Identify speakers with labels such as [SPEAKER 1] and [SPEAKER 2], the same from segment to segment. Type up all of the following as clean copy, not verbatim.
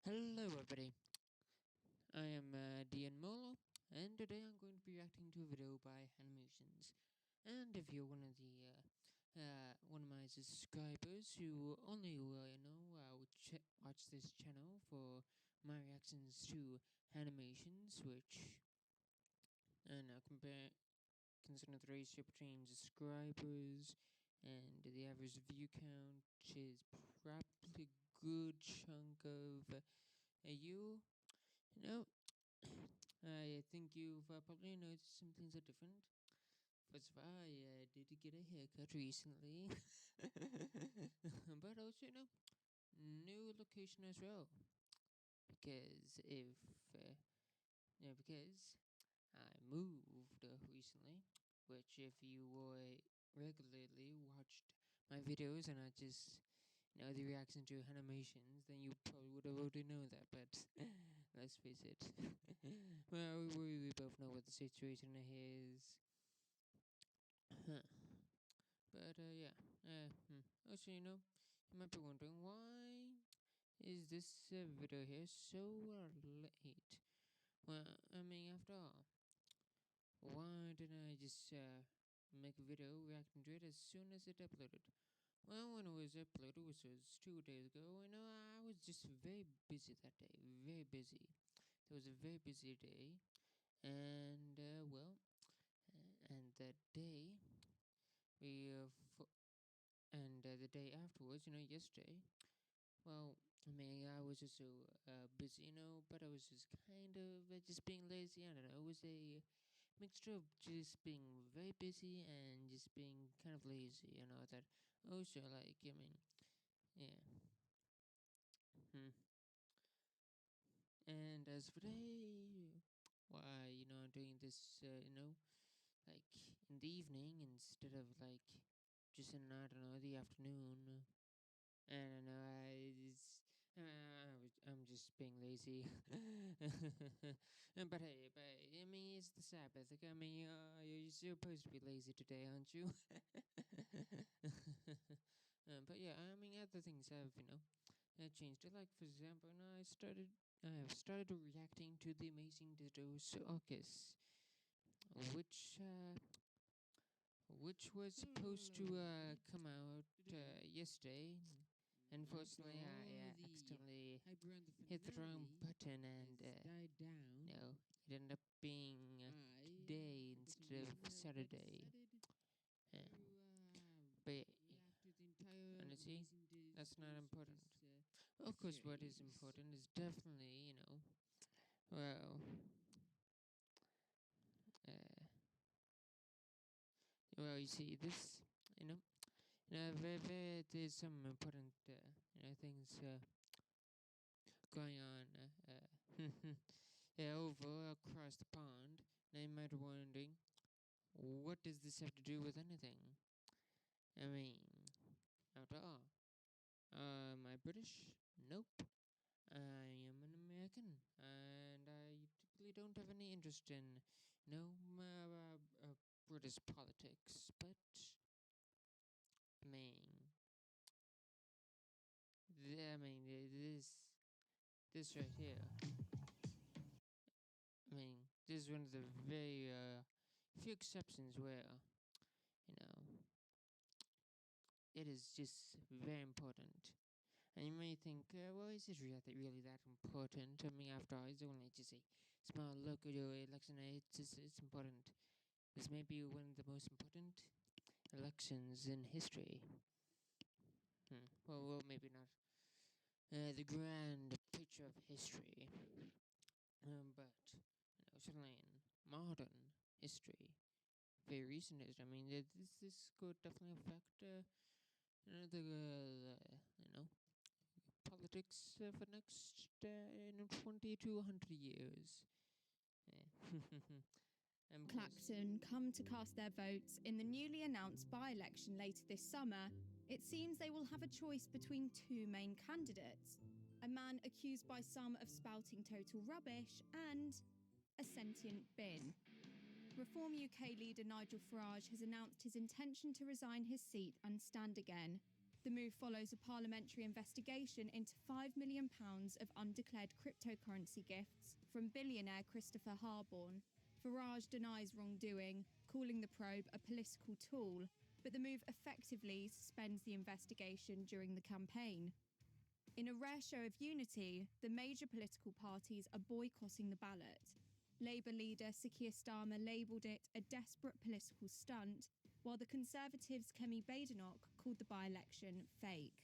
[SPEAKER 1] Hello, everybody. I am Dian Molo, and today I'm going to be reacting to a video by Haminations. And if you're one of my subscribers who only watch this channel for my reactions to Animations, which consider the ratio between subscribers and the average view count, which is probably a good chunk of you. You know, I think you've probably noticed some things are different. First of all, I did get a haircut recently, but also, new location as well. Because I moved recently, which if you regularly watched my videos and I just the reaction to animations, then you probably would have already known that. But let's face it, well, we both know what the situation is. Huh. But yeah. Also, you might be wondering why is this video here so late? Well, I mean, after all, why didn't I just make a video reacting to it as soon as it uploaded? Well, when it was uploaded, which was 2 days ago, I was just very busy that day. Very busy. It was a very busy day. And, and the day, the day afterwards, yesterday, well, I mean, I was just so busy, but I was just kind of just being lazy. I don't know. It was a mixture of just being very busy and just being kind of lazy, that also, yeah. Hmm. And as for today, why, I'm doing this, like in the evening instead of like just in, I don't know, the afternoon. I don't know, I'm just being lazy. But hey, I mean, it's the Sabbath. Like, I mean, you're supposed to be lazy today, aren't you? But yeah, I mean, other things have, changed. Like, for example, I have started reacting to the amazing Dystopia, which, uh, which was supposed to come out yesterday. Unfortunately, I accidentally hit the wrong button, and it ended up being today instead of Saturday. Yeah. But honestly, that's not important. Of course, what is important is definitely, well, uh, well, you see, this, you know, there's some important, things going on over across the pond. Now you might be wondering, what does this have to do with anything? I mean, not at all. Am I British? Nope. I am an American, and I typically don't have any interest in, British politics. But I mean, this right here. I mean, this is one of the very few exceptions where you know it is just very important. And you may think, well, is it really that important? I mean, after all, it's only just a small local election. It's important. This may be one of the most important elections in history. Well, maybe not the grand picture of history, but certainly in modern history, very recent history. I mean, this could definitely affect politics for next 20 to 100 years.
[SPEAKER 2] Clacton come to cast their votes in the newly announced by-election later this summer, it seems they will have a choice between two main candidates: a man accused by some of spouting total rubbish and a sentient bin. Reform UK leader Nigel Farage has announced his intention to resign his seat and stand again. The move follows a parliamentary investigation into £5 million of undeclared cryptocurrency gifts from billionaire Christopher Harborne. Farage denies wrongdoing, calling the probe a political tool, but the move effectively suspends the investigation during the campaign. In a rare show of unity, the major political parties are boycotting the ballot. Labour leader Sir Keir Starmer labelled it a desperate political stunt, while the Conservatives' Kemi Badenoch called the by-election fake.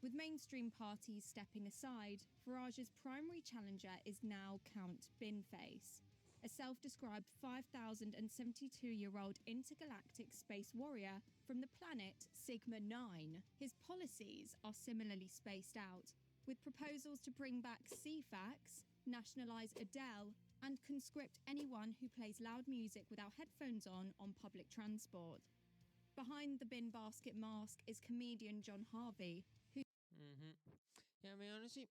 [SPEAKER 2] With mainstream parties stepping aside, Farage's primary challenger is now Count Binface, a self-described 5,072-year-old intergalactic space warrior from the planet Sigma-9. His policies are similarly spaced out, with proposals to bring back CFAX, nationalise Adele, and conscript anyone who plays loud music without headphones on public transport. Behind the bin basket mask is comedian John Harvey, who...
[SPEAKER 1] Yeah, I mean, honestly,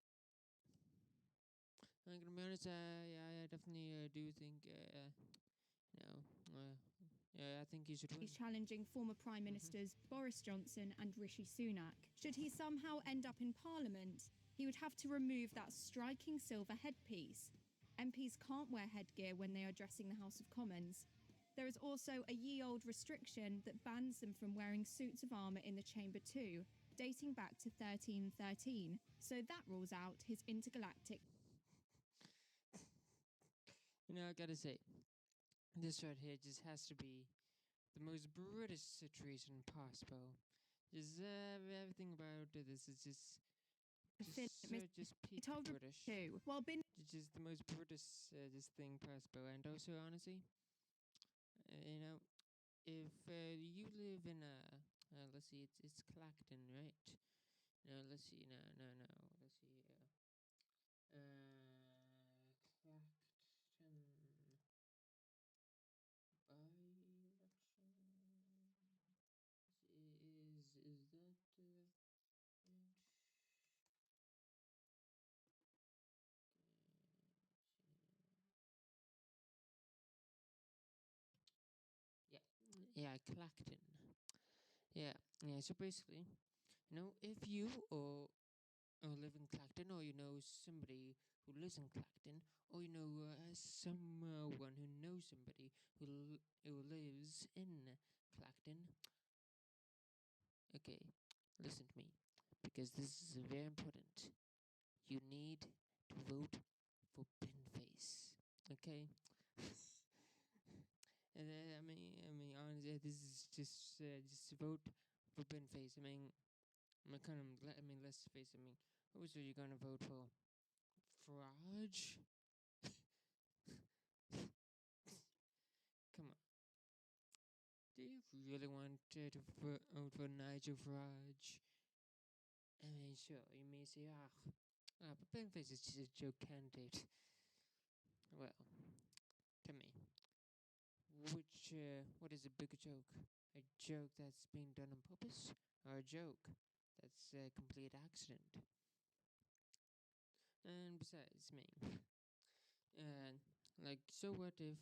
[SPEAKER 1] I'm gonna be honest, I definitely do think, I think he should win.
[SPEAKER 2] is challenging former Prime Ministers Boris Johnson and Rishi Sunak. Should he somehow end up in Parliament, he would have to remove that striking silver headpiece. MPs can't wear headgear when they are addressing the House of Commons. There is also a ye-old restriction that bans them from wearing suits of armour in the chamber too, dating back to 1313, so that rules out his intergalactic...
[SPEAKER 1] I gotta say, this right here just has to be the most British situation possible. Just everything about this is just peak British.
[SPEAKER 2] While
[SPEAKER 1] Just the most British just thing possible. And also, honestly, if you live in let's see, it's Clacton, right? No, let's see, no, let's see, Clacton by-election. Is that it? Yeah, Clacton. Yeah. So basically, if you or live in Clacton, or you know somebody who lives in Clacton, or you know someone who knows somebody who lives in Clacton. Okay, listen to me, because this is very important. You need to vote for Binface. Okay. And honestly, this is just vote for Binface. Let's face it. Who's are you gonna vote for? Farage? Come on. Do you really want to vote for Nigel Farage? Sure, you may say, but Binface is just a joke candidate. Well, to me, what is a bigger joke? A joke that's being done on purpose, or a joke that's a complete accident? And besides, so what if,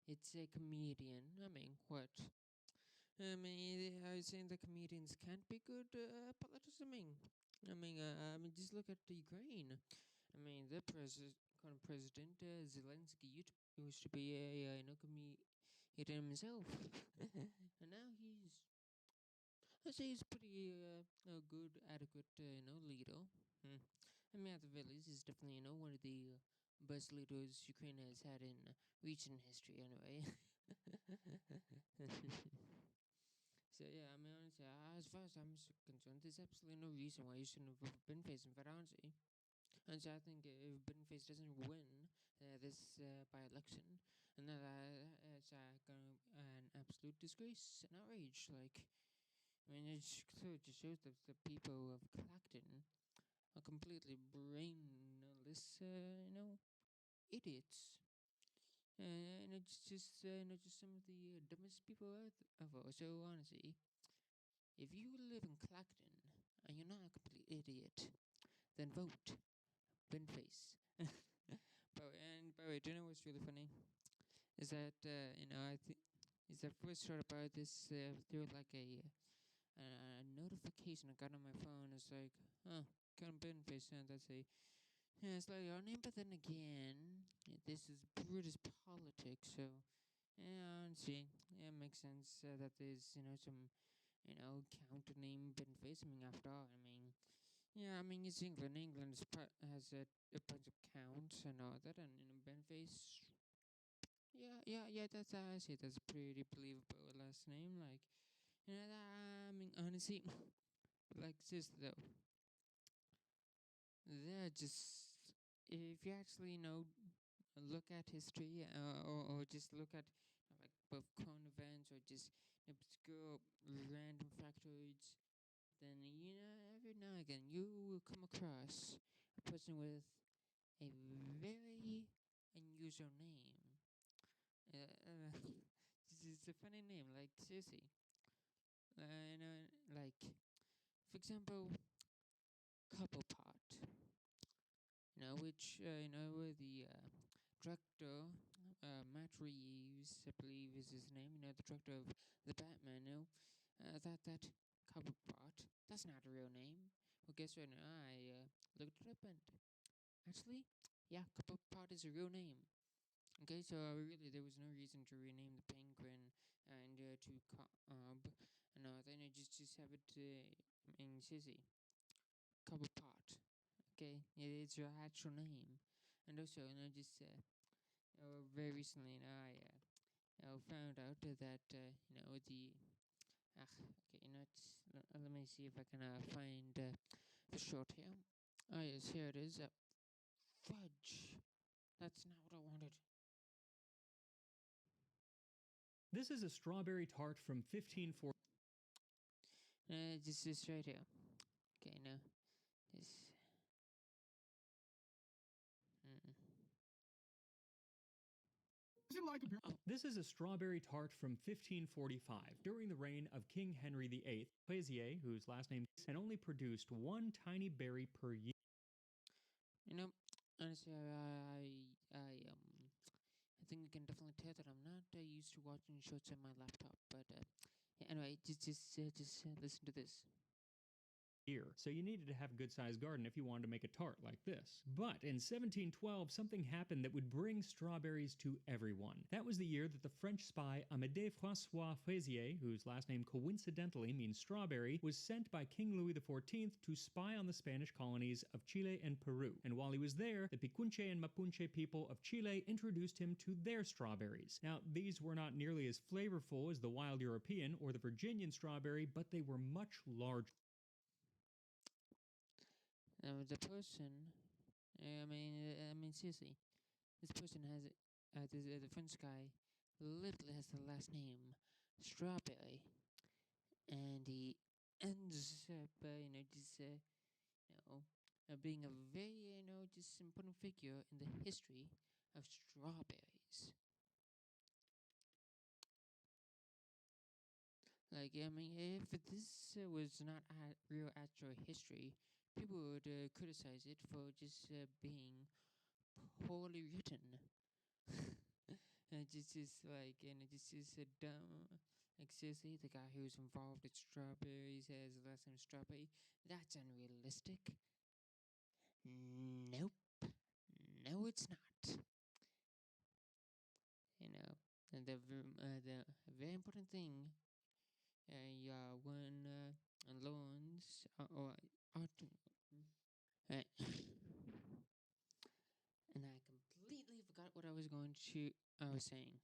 [SPEAKER 1] it's a comedian? What? I was saying that comedians can't be good politicians. Just look at the Ukraine. The current president, Zelensky, used to be a comedian himself, and now I'd say he's pretty a good, adequate, leader. At the very least, he's definitely one of the best leaders Ukraine has had in recent history, anyway. So yeah, honestly, as far as I'm concerned, there's absolutely no reason why you shouldn't have been facing Varanasi. And so I think if Binface doesn't win this by-election, and it's an absolute disgrace and outrage. It clearly just shows that the people of Clacton are completely brainless, idiots. It's just some of the dumbest people ever. So honestly, if you live in Clacton and you're not a complete idiot, then vote Binface. By the way, do you know what's really funny? Is that I think is that first heard about this through like a notification I got on my phone. It's like, oh, Count Binface, that's a slightly odd name. But then again, this is British politics, so see, it makes sense that there's some count name Binface. I mean, after all, it's England. England has a bunch of counts and all that, and Binface. Yeah. That's I see. That's a pretty believable last name. Like, honestly, like this though. They're just if you actually look at history, or just look at like both current events or just obscure random factoids, then every now and again you will come across a person with a very unusual name. It's a funny name, like seriously. Like for example, couple pot. Which the director, Matt Reeves, I believe is his name. The director of the Batman. That couple pot. That's not a real name. Well, guess what? I looked it up, and actually, yeah, couple pot is a real name. Okay, so really, there was no reason to rename the penguin and to Cobb. No, then I just have it in Sissy. Couple pot. Okay, it's your actual name. And also, just very recently, I found out that the okay, let me see if I can find the short here. Oh yes, here it is. Fudge. That's not what I wanted.
[SPEAKER 3] This is a strawberry tart from 1540.
[SPEAKER 1] Just this right here. Okay, now this.
[SPEAKER 3] This is a strawberry tart from 1545 during the reign of King Henry VIII, Plaisier, whose last name and only produced one tiny berry per year.
[SPEAKER 1] Honestly, I think you can definitely tell that I'm not used to watching shows on my laptop. But anyway, just listen to this.
[SPEAKER 3] So you needed to have a good-sized garden if you wanted to make a tart like this. But in 1712, something happened that would bring strawberries to everyone. That was the year that the French spy Amédée François Fraisier, whose last name coincidentally means strawberry, was sent by King Louis XIV to spy on the Spanish colonies of Chile and Peru. And while he was there, the Picunche and Mapuche people of Chile introduced him to their strawberries. Now, these were not nearly as flavorful as the wild European or the Virginian strawberry, but they were much larger.
[SPEAKER 1] The person, seriously, this person has the French guy literally has the last name Strawberry, and he ends up, being a very, just important figure in the history of strawberries. Like, if this was not real actual history, people would criticize it for just being poorly written. just like, just dumb. Like, seriously, the guy who's involved with strawberries has the last name Strawberry. That's unrealistic. Nope. No, it's not. And the very important thing when loans or art, and I completely forgot what I was saying.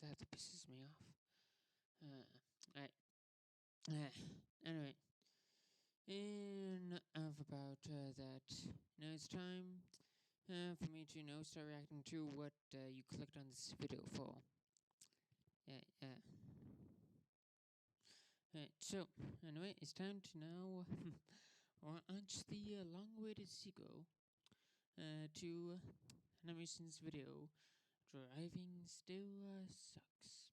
[SPEAKER 1] That pisses me off. Anyway, enough about that. Now it's time for me to start reacting to what you clicked on this video for. So anyway, it's time to now launch the long-awaited sequel to Haminations video. Driving still sucks.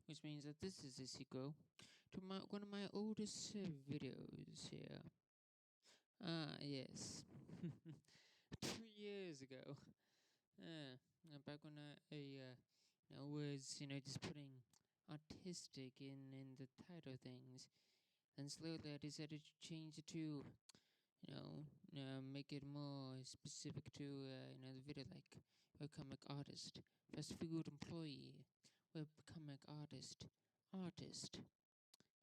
[SPEAKER 1] Which means that this is a sequel to one of my oldest videos here. Yes. 2 years ago. Back when was just putting artistic in the title things. Then slowly I decided to change it to make it more specific to the video, like webcomic artist, fast food employee, webcomic artist.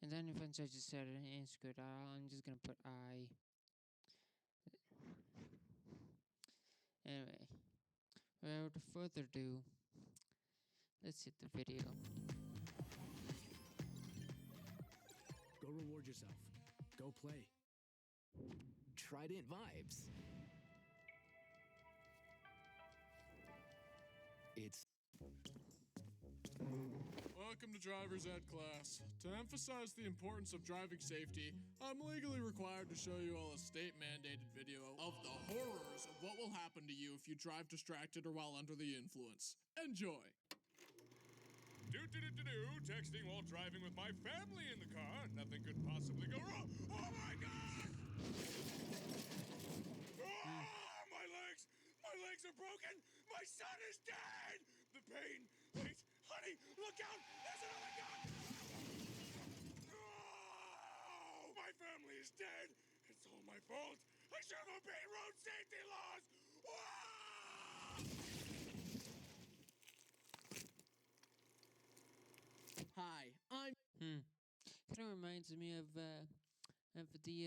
[SPEAKER 1] And then once I just said it in script, I'm just gonna put I. Anyway, without further ado, let's hit the video.
[SPEAKER 4] Go reward yourself. Go play. Trident vibes. It's
[SPEAKER 5] Welcome to driver's ed class. To emphasize the importance of driving safety, I'm legally required to show you all a state-mandated video of the horrors of what will happen to you if you drive distracted or while under the influence. Enjoy. Texting while driving with my family in the car. Nothing could possibly go wrong. Oh my god! Ah, my legs! My legs are broken! My son is dead! The pain! Wait! Honey, look out! There's another gun! Oh, my family is dead! It's all my fault! I should have obeyed road safety laws!
[SPEAKER 6] Hi, I'm...
[SPEAKER 1] Kind of reminds me of the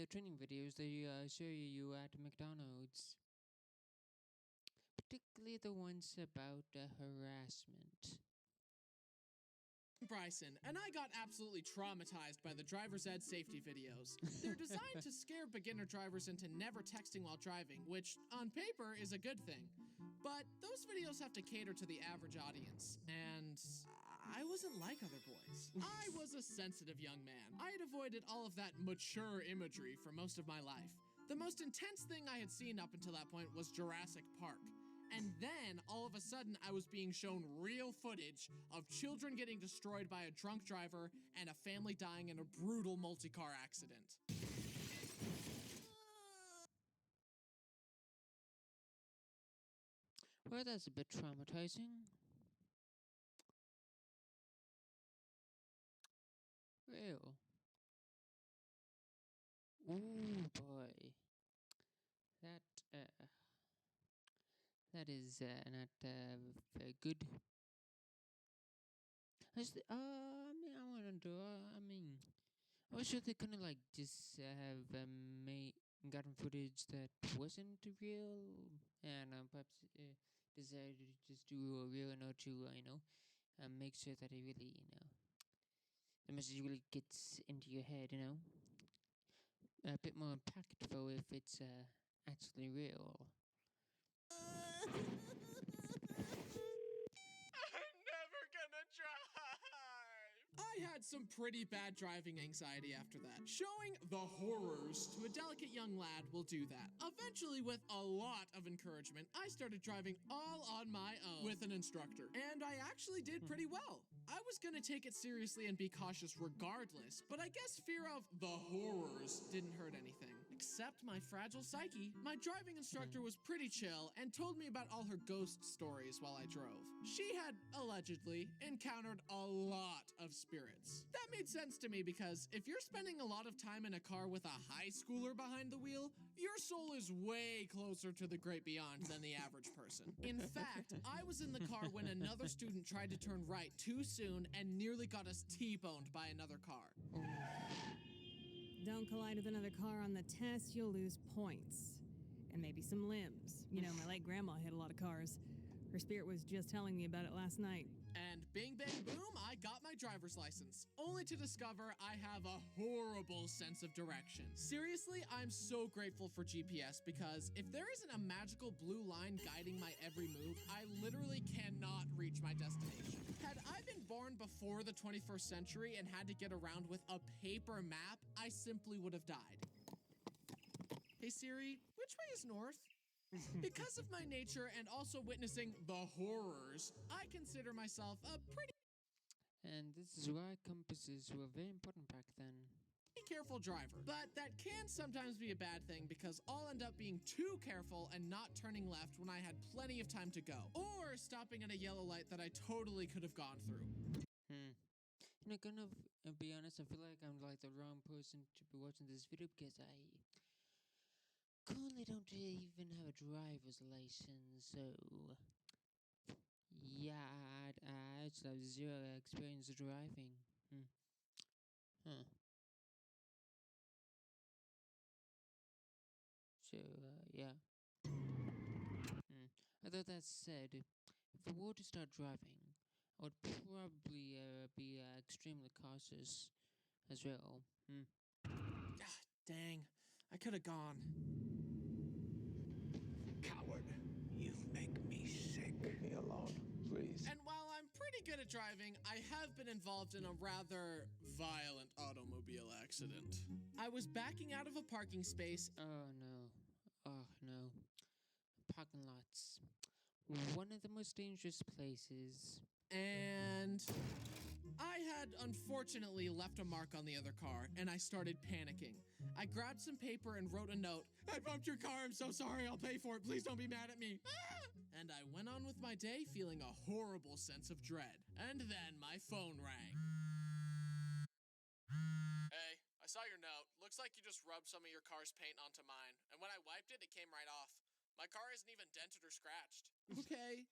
[SPEAKER 1] training videos they show you at McDonald's. Particularly the ones about harassment.
[SPEAKER 6] Bryson, and I got absolutely traumatized by the driver's ed safety videos. They're designed to scare beginner drivers into never texting while driving, which, on paper, is a good thing. But those videos have to cater to the average audience, and I wasn't like other boys. I was a sensitive young man. I had avoided all of that mature imagery for most of my life. The most intense thing I had seen up until that point was Jurassic Park. And then, all of a sudden, I was being shown real footage of children getting destroyed by a drunk driver and a family dying in a brutal multi-car accident.
[SPEAKER 1] Well, that's a bit traumatizing. Real. Ooh, boy. That is not very good. I was sure they couldn't just have gotten footage that wasn't real, and perhaps decided to just do a real note to make sure that it really the message really gets into your head, a bit more impactful if it's actually real.
[SPEAKER 6] I'm never gonna drive! I had some pretty bad driving anxiety after that. Showing the horrors to a delicate young lad will do that. Eventually, with a lot of encouragement, I started driving all on my own with an instructor. And I actually did pretty well. I was gonna take it seriously and be cautious regardless, but I guess fear of the horrors didn't hurt anything. Except my fragile psyche. My driving instructor was pretty chill and told me about all her ghost stories while I drove. She had, allegedly, encountered a lot of spirits. That made sense to me because if you're spending a lot of time in a car with a high schooler behind the wheel, your soul is way closer to the great beyond than the average person. In fact, I was in the car when another student tried to turn right too soon and nearly got us T-boned by another car.
[SPEAKER 7] Don't collide with another car on the test, you'll lose points. And maybe some limbs. You know, my late grandma hit a lot of cars. Her spirit was just telling me about it last night.
[SPEAKER 6] And bing, bang, boom, I got my driver's license. Only to discover I have a horrible sense of direction. Seriously, I'm so grateful for GPS because if there isn't a magical blue line guiding my every move, I literally cannot reach my destination. Had I been born before the 21st century and had to get around with a paper map, I simply would have died. Hey Siri, which way is north? Because of my nature and also witnessing the horrors, I consider myself a pretty
[SPEAKER 1] And this is why compasses were very important back then.
[SPEAKER 6] careful driver. But that can sometimes be a bad thing because I'll end up being too careful and not turning left when I had plenty of time to go, or stopping at a yellow light that I totally could have gone through.
[SPEAKER 1] You know, kind of, be honest, I feel like I'm like the wrong person to be watching this video because I currently don't even have a driver's license, so yeah, I actually have zero experience driving. Huh. So, yeah. Although that said, if I were to start driving, I would probably be extremely cautious as well.
[SPEAKER 6] Ah, dang. I could have gone.
[SPEAKER 8] Coward, you make me sick. Leave me alone, please.
[SPEAKER 6] And while I'm pretty good at driving, I have been involved in a rather violent automobile accident. I was backing out of a parking space.
[SPEAKER 1] Oh no. Oh no. Parking lots. One of the most dangerous places.
[SPEAKER 6] And I had unfortunately left a mark on the other car, and I started panicking. I grabbed some paper and wrote a note. I bumped your car, I'm so sorry, I'll pay for it, please don't be mad at me. And I went on with my day feeling a horrible sense of dread. And then my phone rang. Hey, I saw your note. Looks like you just rubbed some of your car's paint onto mine. And when I wiped it, it came right off. My car isn't even dented or scratched. Okay.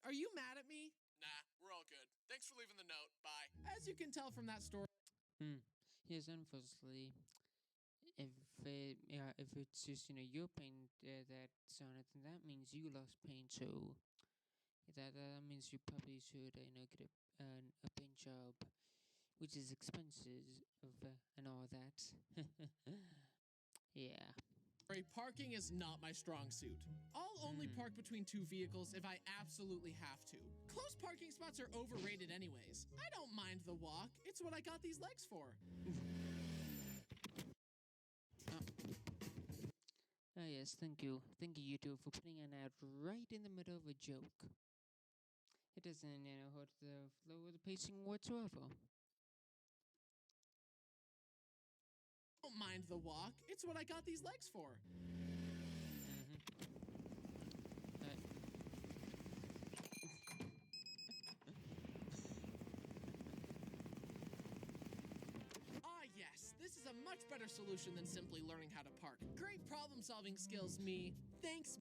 [SPEAKER 6] Are you mad at me? Nah, we're all good. Thanks for leaving the note. Bye. As you can tell from that story.
[SPEAKER 1] Yes, unfortunately, if it's just your paint that's on it, then that means you lost paint. So that means you probably should get a paint job, which is expensive and all that. Yeah.
[SPEAKER 6] Parking is not my strong suit. I'll only park between two vehicles if I absolutely have to. Close parking spots are overrated anyways. I don't mind the walk. It's what I got these legs for.
[SPEAKER 1] Yes, thank you. Thank you, YouTube, for putting an ad right in the middle of a joke. It doesn't, hurt the flow or the pacing whatsoever.
[SPEAKER 6] Don't mind the walk. It's what I got these legs for. Yes, this is a much better solution than simply learning how to park. Great problem-solving skills, me. Thanks.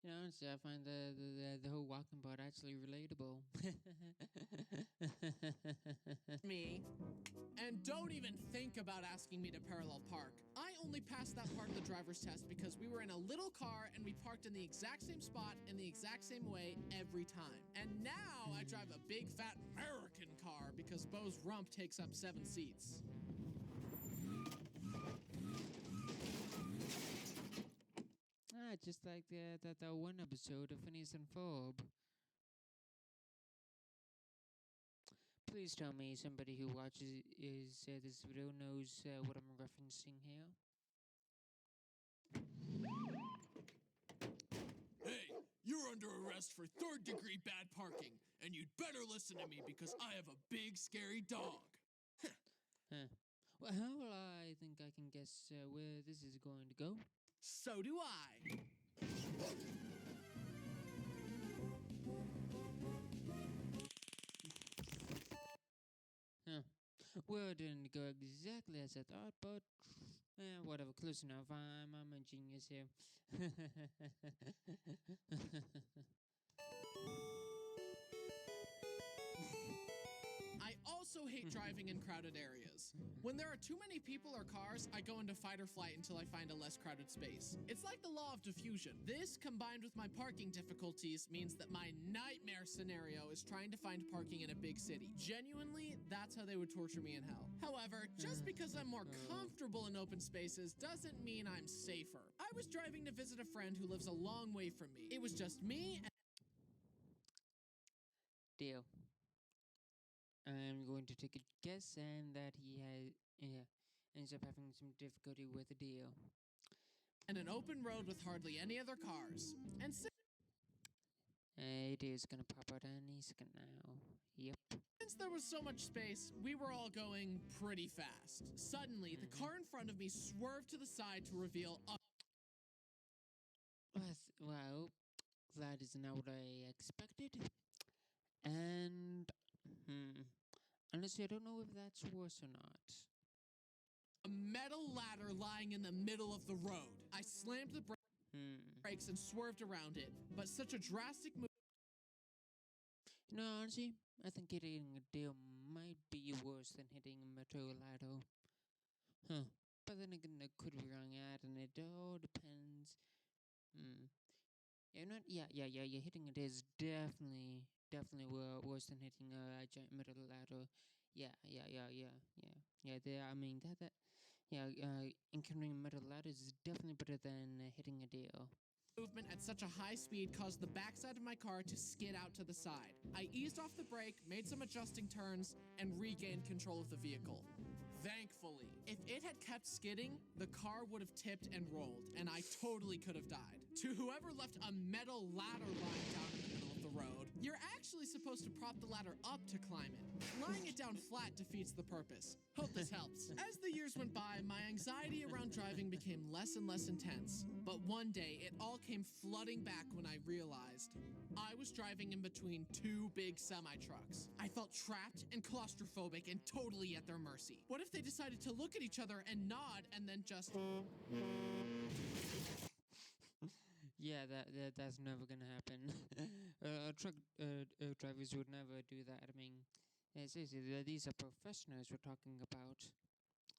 [SPEAKER 1] Honestly, I find the whole walking part actually relatable.
[SPEAKER 6] Me. And don't even think about asking me to parallel park. I only passed that part of the driver's test because we were in a little car and we parked in the exact same spot in the exact same way every time. And now I drive a big fat American car because Bo's rump takes up 7 seats.
[SPEAKER 1] Just like that one episode of Phineas and Ferb. Please tell me somebody who watches this video knows what I'm referencing here.
[SPEAKER 6] Hey, you're under arrest for 3rd-degree bad parking, and you'd better listen to me because I have a big, scary dog.
[SPEAKER 1] Well, how I think I can guess where this is going to go.
[SPEAKER 6] So do I.
[SPEAKER 1] Well, it didn't go exactly as I thought, but whatever, close enough. I'm a genius here.
[SPEAKER 6] I also hate driving in crowded areas. When there are too many people or cars, I go into fight or flight until I find a less crowded space. It's like the law of diffusion. This, combined with my parking difficulties, means that my nightmare scenario is trying to find parking in a big city. Genuinely, that's how they would torture me in hell. However, just because I'm more comfortable in open spaces doesn't mean I'm safer. I was driving to visit a friend who lives a long way from me. It was just me and...
[SPEAKER 1] Deal. I'm going to take a guess, and that he ends up having some difficulty with the deal.
[SPEAKER 6] And an open road with hardly any other cars. And
[SPEAKER 1] It is gonna pop out any second now. Yep.
[SPEAKER 6] Since there was so much space, we were all going pretty fast. Suddenly, the car in front of me swerved to the side to reveal a
[SPEAKER 1] Well, that is not what I expected. And, honestly, I don't know if that's worse or not.
[SPEAKER 6] metal ladder lying in the middle of the road. I slammed the brakes and swerved around it, but such a drastic move.
[SPEAKER 1] You know, honestly, I think hitting a deal might be worse than hitting a metro ladder. Huh. But then again, I could be wrong at, and it all depends. You're not. Yeah. Hitting it is definitely worse than hitting a giant metal ladder. Yeah. I mean that. Yeah. Encountering a metal ladder is definitely better than hitting a deal.
[SPEAKER 6] Movement at such a high speed caused the backside of my car to skid out to the side. I eased off the brake, made some adjusting turns, and regained control of the vehicle. Thankfully, if it had kept skidding, the car would have tipped and rolled, and I totally could have died. To whoever left a metal ladder lying down in the middle of the road, you're actually supposed to prop the ladder up to climb it. Lying it down flat defeats the purpose. Hope this helps. As the years went by, my anxiety around driving became less and less intense. But one day, it all came flooding back when I realized I was driving in between two big semi-trucks. I felt trapped and claustrophobic and totally at their mercy. What if they decided to look at each other and nod and then just...
[SPEAKER 1] Yeah, that's never gonna happen. Truck drivers would never do that. I mean, seriously, these are professionals we're talking about.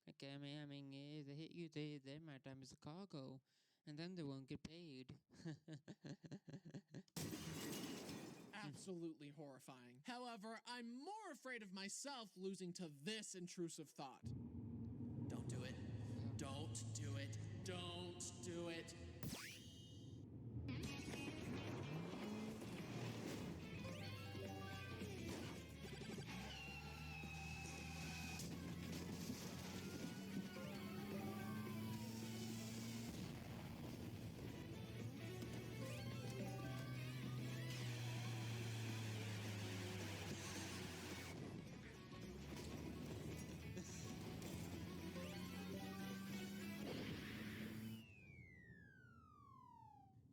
[SPEAKER 1] Okay, I mean, if they hit you, they might damage the cargo, and then they won't get paid.
[SPEAKER 6] Absolutely horrifying. However, I'm more afraid of myself losing to this intrusive thought. Don't do it. Don't do it. Don't do it.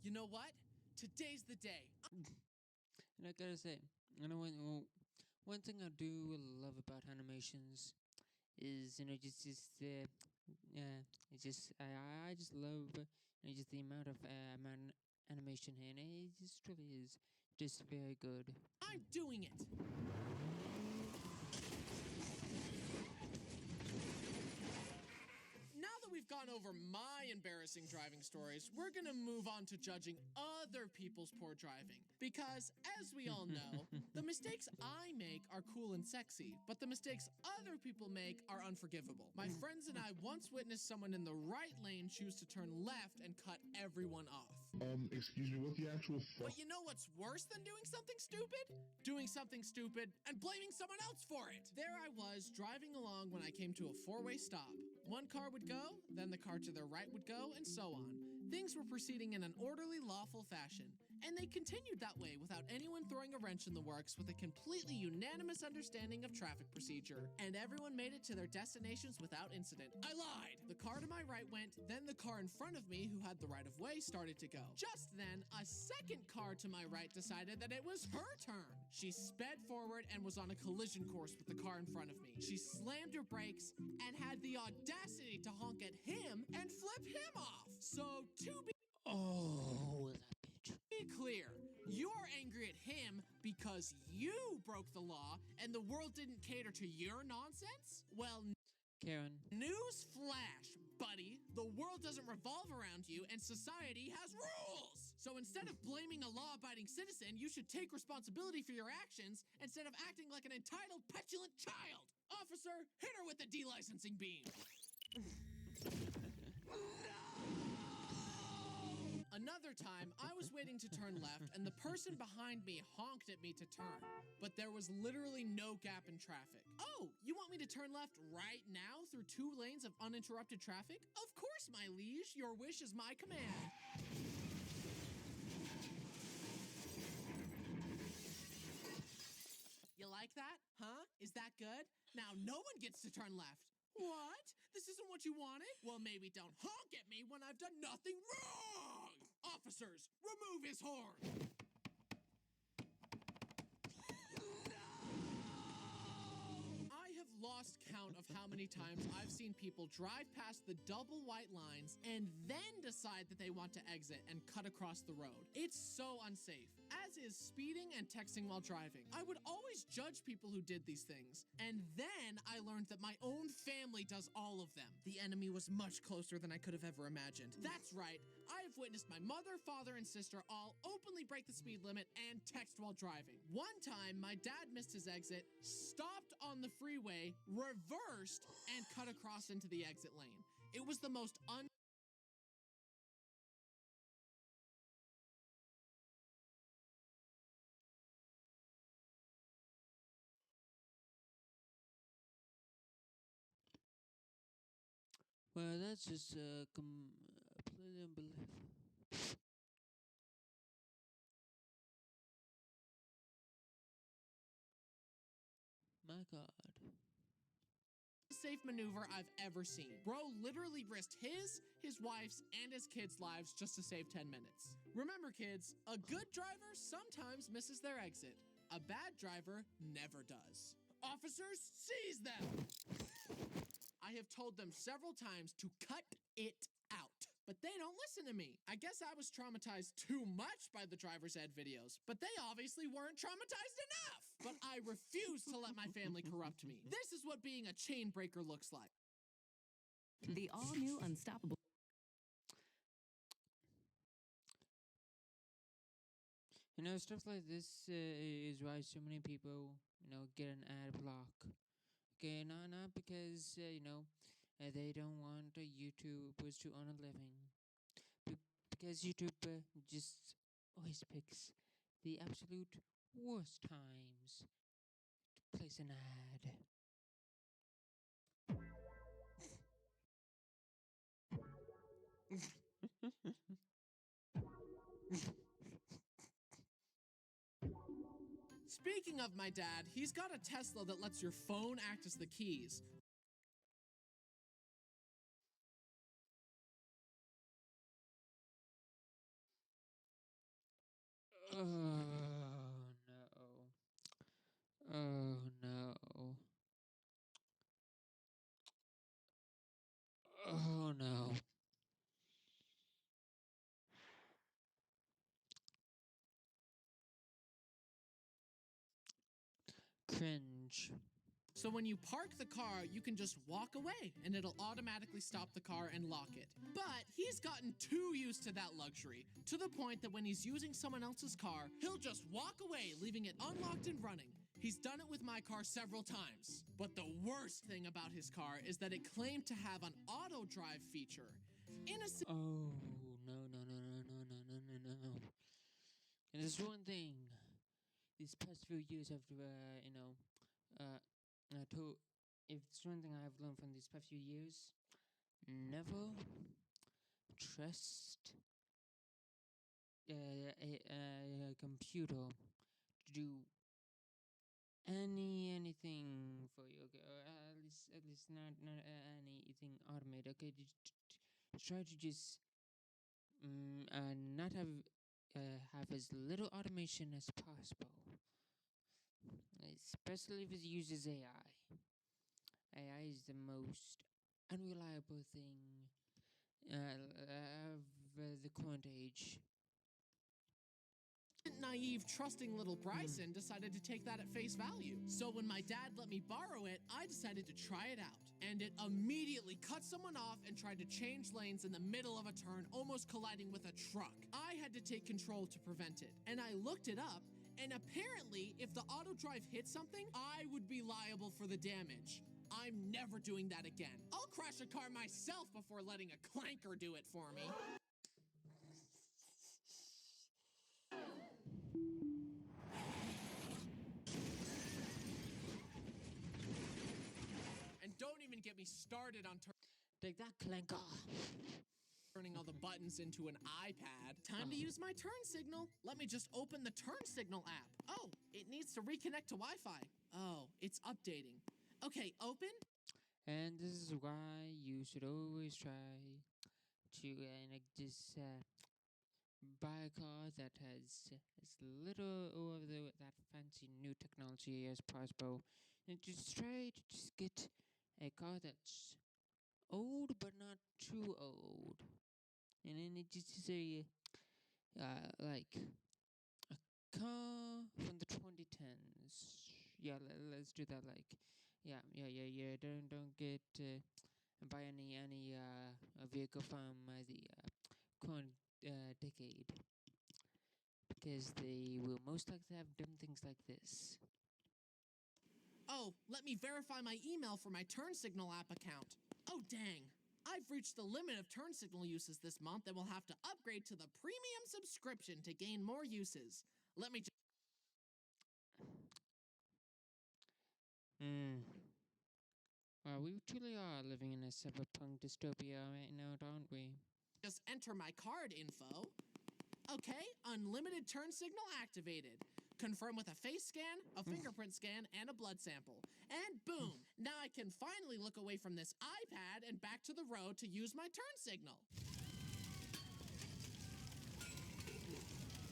[SPEAKER 6] You know what? Today's the day.
[SPEAKER 1] And I gotta say, you know, one thing I do love about animations is, you know, it's just I just love, you know, just the amount of animation here, and it just really is just very good.
[SPEAKER 6] I'm doing it. Now that we've gone over my embarrassing driving stories, we're gonna move on to judging other people's poor driving. Because, as we all know, the mistakes I make are cool and sexy, but the mistakes other people make are unforgivable. My friends and I once witnessed someone in the right lane choose to turn left and cut everyone off.
[SPEAKER 9] Excuse me, what's the actual
[SPEAKER 6] But you know what's worse than doing something stupid? Doing something stupid and blaming someone else for it. There I was, driving along when I came to a four-way stop. One car would go, then the car to their right would go, and so on. Things were proceeding in an orderly, lawful fashion, and they continued that way without anyone throwing a wrench in the works, with a completely unanimous understanding of traffic procedure. And everyone made it to their destinations without incident. I lied! The car to my right went, then the car in front of me, who had the right of way, started to go. Just then, a second car to my right decided that it was her turn. She sped forward and was on a collision course with the car in front of me. She slammed her brakes and had the audacity to honk at him and flip him off. So, to be
[SPEAKER 1] That bitch.
[SPEAKER 6] clear, you're angry at him because you broke the law and the world didn't cater to your nonsense? Well,
[SPEAKER 1] Karen.
[SPEAKER 6] news flash, buddy. The world doesn't revolve around you and society has rules. So instead of blaming a law-abiding citizen, you should take responsibility for your actions instead of acting like an entitled, petulant child. Officer, hit her with the delicensing beam. Another time, I was waiting to turn left, and the person behind me honked at me to turn. But there was literally no gap in traffic. Oh, you want me to turn left right now through 2 lanes of uninterrupted traffic? Of course, my liege. Your wish is my command. like that? Huh? Is that good? Now no one gets to turn left. What? This isn't what you wanted? Well, maybe don't honk at me when I've done nothing wrong! Officers, remove his horn! I have lost count of how many times I've seen people drive past the double white lines and then decide that they want to exit and cut across the road. It's so unsafe, as is speeding and texting while driving. I would always judge people who did these things, and then I learned that my own family does all of them. The enemy was much closer than I could have ever imagined. That's right, I have witnessed my mother, father, and sister all openly break the speed limit and text while driving. One time, my dad missed his exit, stopped on the freeway, reversed, and cut across into the exit lane. It was the most
[SPEAKER 1] Well, that's just completely unbelievable. My God.
[SPEAKER 6] safe maneuver I've ever seen. Bro literally risked his wife's, and his kids' lives just to save 10 minutes. Remember, kids, a good driver sometimes misses their exit. A bad driver never does. Officers, seize them! I have told them several times to cut it out, but they don't listen to me. I guess I was traumatized too much by the driver's ed videos, but they obviously weren't traumatized enough. But I refuse to let my family corrupt me. This is what being a chain breaker looks like.
[SPEAKER 10] The all-new Unstoppable.
[SPEAKER 1] You know, stuff like this is why so many people, get an ad block. Okay, not because, they don't want YouTubers to earn a living. Because YouTube just always picks the absolute worst times to place an ad.
[SPEAKER 6] Speaking of my dad, he's got a Tesla that lets your phone act as the keys.
[SPEAKER 1] Oh no. Oh no. Oh no. Cringe.
[SPEAKER 6] So when you park the car, you can just walk away and it'll automatically stop the car and lock it. But he's gotten too used to that luxury, to the point that when he's using someone else's car, he'll just walk away, leaving it unlocked and running. He's done it with my car several times. But the worst thing about his car is that it claimed to have an auto drive feature.
[SPEAKER 1] Oh, no. And there's one thing these past few years have, if it's one thing I've learned from these past few years, never trust a computer to do anything for you. Okay, or at least not anything automated. Okay, try to just not have as little automation as possible, especially if it uses AI. AI is the most unreliable thing of the current age.
[SPEAKER 6] Naive, trusting little Bryson decided to take that at face value. So when my dad let me borrow it, I decided to try it out. And it immediately cut someone off and tried to change lanes in the middle of a turn, almost colliding with a truck. I had to take control to prevent it. And I looked it up, and apparently, if the auto drive hit something, I would be liable for the damage. I'm never doing that again. I'll crash a car myself before letting a clanker do it for me. And don't even get me started on
[SPEAKER 1] Take that, clanker.
[SPEAKER 6] Turning all the buttons into an iPad. Time to use my turn signal. Let me just open the turn signal app. Oh, it needs to reconnect to Wi-Fi. Oh, it's updating. Okay, open.
[SPEAKER 1] And this is why you should always try to just buy a car that has as little of that fancy new technology as possible, and just try to just get a car that's old but not too old, and then it just is a like a car from the 2010s. Yeah, let's do that. Like, yeah. Don't get buy any a vehicle from the current decade, because they will most likely have done things like this.
[SPEAKER 6] Oh, let me verify my email for my turn signal app account. Oh, dang. I've reached the limit of turn signal uses this month and will have to upgrade to the premium subscription to gain more uses. Let me just.
[SPEAKER 1] Well, we truly are living in a cyberpunk dystopia right now, aren't we?
[SPEAKER 6] Just enter my card info. Okay, unlimited turn signal activated. Confirm with a face scan, a fingerprint scan, and a blood sample. And boom! Now I can finally look away from this iPad and back to the road to use my turn signal.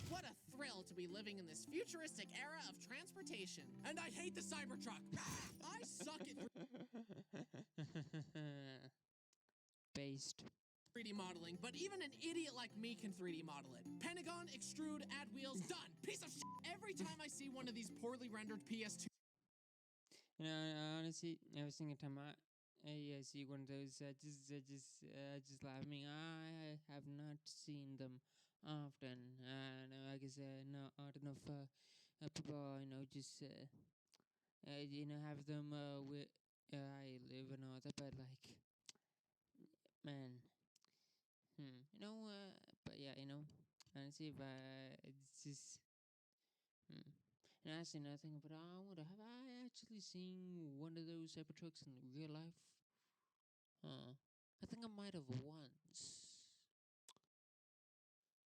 [SPEAKER 6] What a thrill to be living in this futuristic era of transportation. And I hate the Cybertruck. I suck at
[SPEAKER 1] Based.
[SPEAKER 6] 3D modeling, but even an idiot like me can 3D model it. Pentagon, extrude, add wheels, done. Piece of shit. Every time I see one of these poorly rendered PS2.
[SPEAKER 1] You know, honestly, every single time I see one of those, I just laugh. I mean, I have not seen them often. I guess not enough people, just have them where I live and all that. But like, man, but yeah, honestly, if it's just. And I say nothing, but I wonder, have I actually seen one of those Cybertrucks in real life? I think I might have once.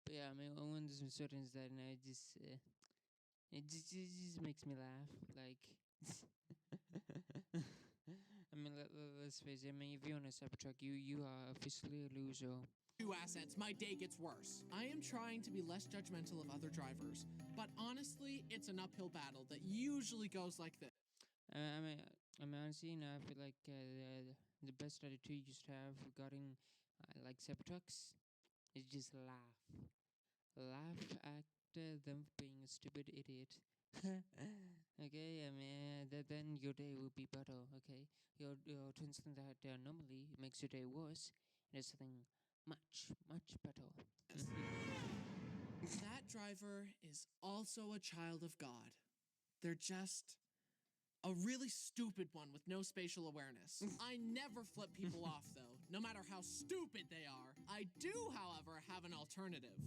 [SPEAKER 1] But yeah, I mean, one of those certain that it just makes me laugh. Like, I mean, let's face it. I mean, if you're on a Cybertruck, you are officially a loser.
[SPEAKER 6] Two assets, my day gets worse. I am trying to be less judgmental of other drivers, but honestly, it's an uphill battle that usually goes like this.
[SPEAKER 1] I mean, honestly, I feel like the best attitude you should have regarding like Cybertrucks is just laugh. Laugh at them being a stupid idiot. Okay, I mean, then your day will be better. Okay, your doing something that normally makes your day worse, and it's something much better.
[SPEAKER 6] That driver is also a child of God. They're just a really stupid one with no spatial awareness. I never flip people off, though, no matter how stupid they are. I do, however, have an alternative.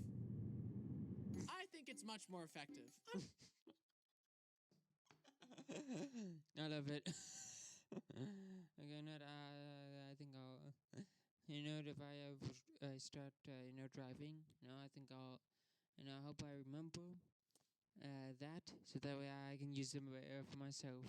[SPEAKER 6] I think it's much more effective.
[SPEAKER 1] I love it. Okay, I think I'll, if I ever start, driving, I think I hope I remember that, so that way I can use them for myself.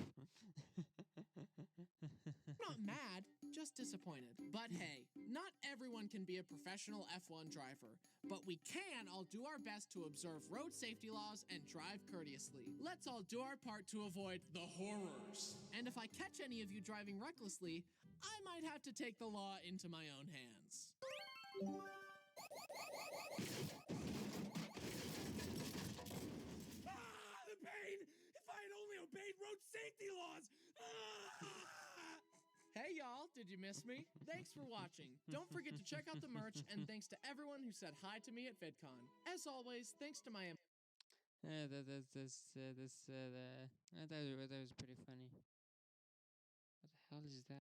[SPEAKER 6] Not mad, just disappointed. But hey, not everyone can be a professional F1 driver, but we can all do our best to observe road safety laws and drive courteously. Let's all do our part to avoid the horrors. And if I catch any of you driving recklessly, I might have to take the law into my own hands. The pain! If I had only obeyed road safety laws! Hey y'all, did you miss me? Thanks for watching. Don't forget to check out the merch, and thanks to everyone who said hi to me at VidCon. As always, thanks to my...
[SPEAKER 1] that was pretty funny. What the hell is that?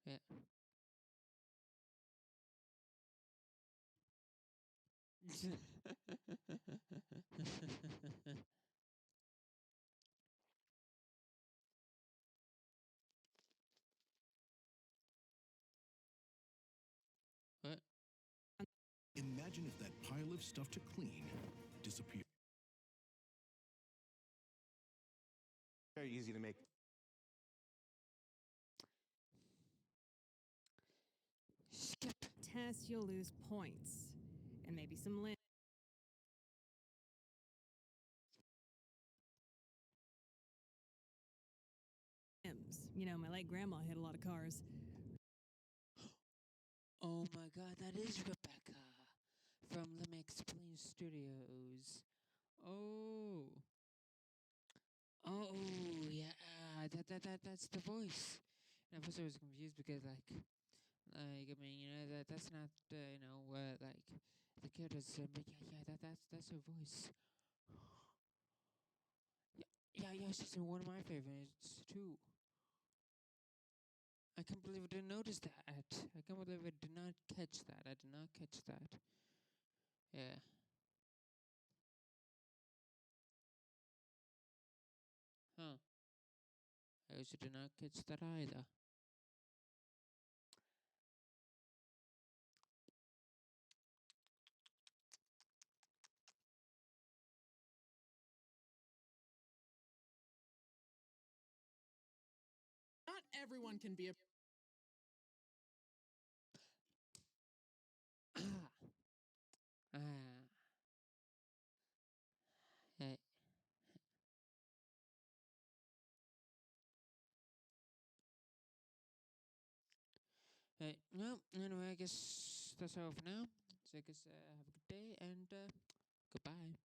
[SPEAKER 1] Yeah. What?
[SPEAKER 11] Imagine if that pile of stuff to clean disappeared.
[SPEAKER 8] Very easy to make.
[SPEAKER 1] Skip.
[SPEAKER 7] Test, you'll lose points. And maybe some limbs. You know, my late grandma hit a lot of cars.
[SPEAKER 1] Oh my god, that is Rebecca from Let Me Explain Studios. Oh. Oh, yeah, that's the voice. And at first I was confused because, I mean, you know, that's not, like, the character's, but that's her voice. Yeah, she's one of my favorites, too. I can't believe I didn't notice that. I can't believe I did not catch that. I did not catch that. Yeah. Huh. I also did not catch that either.
[SPEAKER 6] Not everyone can be a
[SPEAKER 1] Ah. Hey. Hey. No. Anyway, I guess that's all for now. So I guess have a good day and goodbye.